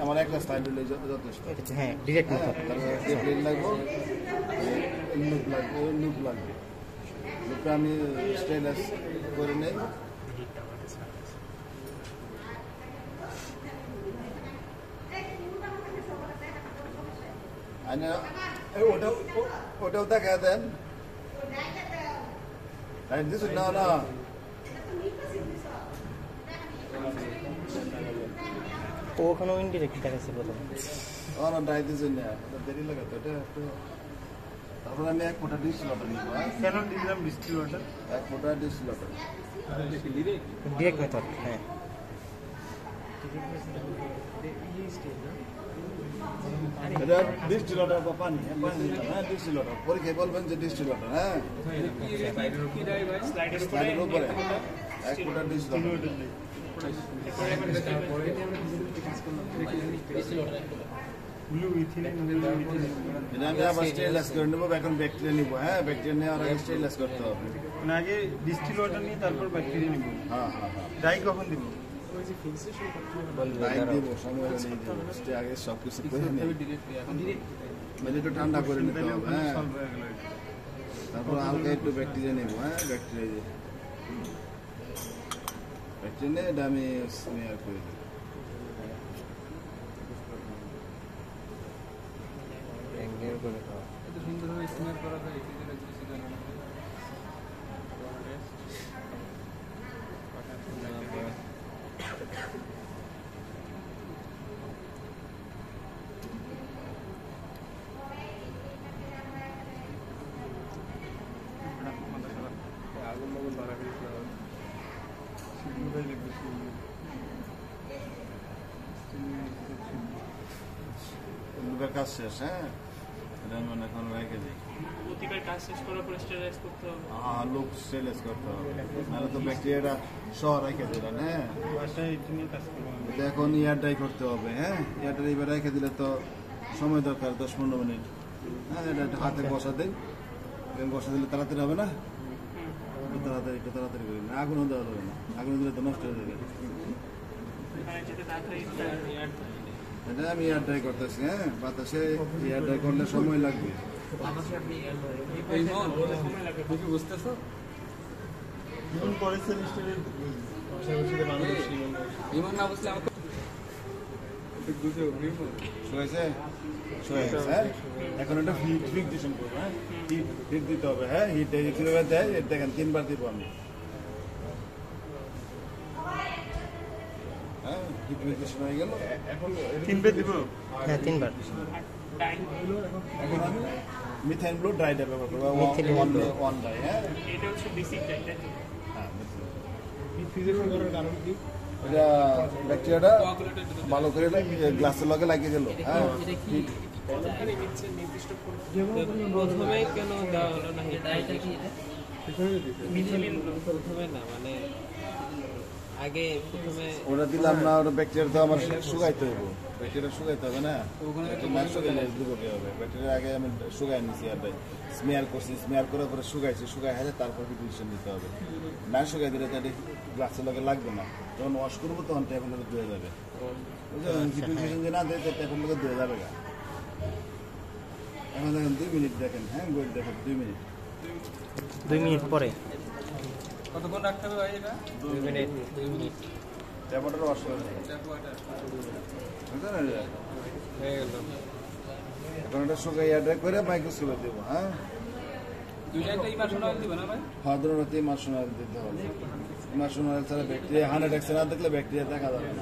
আমার একটা স্টাইল হলে যথেষ্ট। হ্যাঁ, ডিরেক্ট মতো। প্লেন লাগবো, লুপ লাগবে, লুপ লাগবে। লুপটা আমি স্টেনলেস করে নেই। ওটাও দেখা দেন। না না ওখানেও ইনডিরেক্ট দেখাচ্ছে প্রথমে। দেরি লাগে তো এটা একটু। তারপর আমি 1 ফুটা ডিস্টিল ওয়াটার নিব। কেন দিলাম ডিস্টিল ওয়াটার? 1 ফুটা ডিস্টিল ওয়াটার। Direct method. হ্যাঁ, এটা ডিস্টিল ওয়াটার বা পানি, পানি না ডিস্টিল ওয়াটার। পরীক্ষায় বলবেন যে ডিস্টিল ওয়াটার। হ্যাঁ, স্লাইডের উপরে 1 ফুটা ডিস্টিল ওয়াটার। এটা আমি আবার স্টেনলেস করে নেবো। এখন ব্যাকটেরিয়া নিব। হ্যাঁ, ব্যাকটেরিয়া নিয়ে আগে স্টেনলেস করতে হবে। মানে আগে ডিস্টিল ওয়াটার নিয়ে তারপর ব্যাকটেরিয়া নিব। হ্যাঁ হ্যাঁ হ্যাঁ। ডাই কখন দিব? ডাই দিব, সময় হলে দিব। আগে সব কিছু করে নিই, মানে একটু ঠান্ডা করে নিতে হবে। হ্যাঁ, তারপর হালকা একটু ব্যাকটেরিয়া নেব। হ্যাঁ, ব্যাকটেরিয়া নিয়ে এটা আমি স্মেয়ার করে দিই। সুন্দরভাবে স্মেয়ার করা যায়। কাজ শেষ। হ্যাঁ, এটা আমি এখন রেখে দিই। প্রতিবার কাজ শেষ করার পর স্টেরিলাইজ করতে হবে। হ্যাঁ, লোক স্টেরিলাইজ করতে হবে, নাহলে তো ব্যাকটেরিয়াটা সহ রেখে দিলেন। হ্যাঁ, এটা এখন এয়ার ড্রাই করতে হবে। হ্যাঁ, এয়ার ড্রাই এবার রেখে দিলে তো সময় দরকার 10-15 মিনিট। হ্যাঁ, এটা হাতে বসা দিন। বসা দিলে তাড়াতাড়ি হবে না, একটু তাড়াতাড়ি করে না। আগুনও দেওয়া যাবে না, আগুন দিলে তো নষ্ট হয়ে যাবে। এটা আমি এয়ার ড্রাই করতেছি। হ্যাঁ, বাতাসে এয়ার ড্রাই করলে সময় লাগবে। বুঝতেছো? ইমান না বুঝলে আমাকে এখন এটা হিট দিশন করবো। হ্যাঁ, হিট দিতে হবে। হ্যাঁ, হিট কিভাবে দেয় দেখেন, 3 বার দিব আমি। হ্যাঁ, হিট দিশন হয়ে গেল। এখন 3 বার দিব। হ্যাঁ, 3 বার। এখন আমি মিথাইল ব্লু ড্রাই ড্রাই ব্যবহার করবো। 1 ড্রাই। হ্যাঁ, এটা হচ্ছে বেসিক ডাইটা। হ্যাঁ, ফিউশন করার কারণ কি? এটা ব্যাকটেরিয়াটা ভালো করে গ্লাসের লগে লাগিয়ে গেল। হ্যাঁ, প্রথমে কেন দেওয়া হলো না? প্রথমে না, মানে আগে প্রথমে ওটা দিলাম না। ওটা ব্যাকটেরিয়া তো আমার শুকাইতে হবে। ব্যাকটেরিয়া শুকাইতে হবে না, না শুকাইলে দুর্গতি হবে। ব্যাকটেরিয়া আগে আমি শুকাই নিছি, আর স্মেয়ার করছি। স্মেয়ার করার পরে শুকাইছি, শুকাই হাতে তারপর ডিসিশন দিতে হবে। না শুকাই দিলে তো গ্লাসের লগে লাগবে না। যখন ওয়াশ করবো তখন ট্যাপের লগে ধুয়ে যাবে। বুঝলেন, যে না দেয় ট্যাপের লগে ধুয়ে যাবে। এখন দেখেন 2 মিনিট দেখেন। হ্যাঁ, বই দেখেন 2 মিনিট। 2 মিনিট পরে কতক্ষণ রাখতে হবে ভাই? এটা 2 মিনিট। 2 মিনিট ট্যাপটা ওয়াশ করে দেবেন। হয়ে গেল। এখন এটা শুকাই ড্রাই করে মাইক্রোস্কোপে দেবো। হ্যাঁ, দুইটাই ইমার্শন অয়েল দিবে না ভাই? হ্যাঁ, দুটোতে ইমার্শন অয়েল দিতে হবে। ইমার্শন অয়েল ছাড়া ব্যাকটেরিয়া 100x না দেখলে ব্যাকটেরিয়া দেখা যাবে না।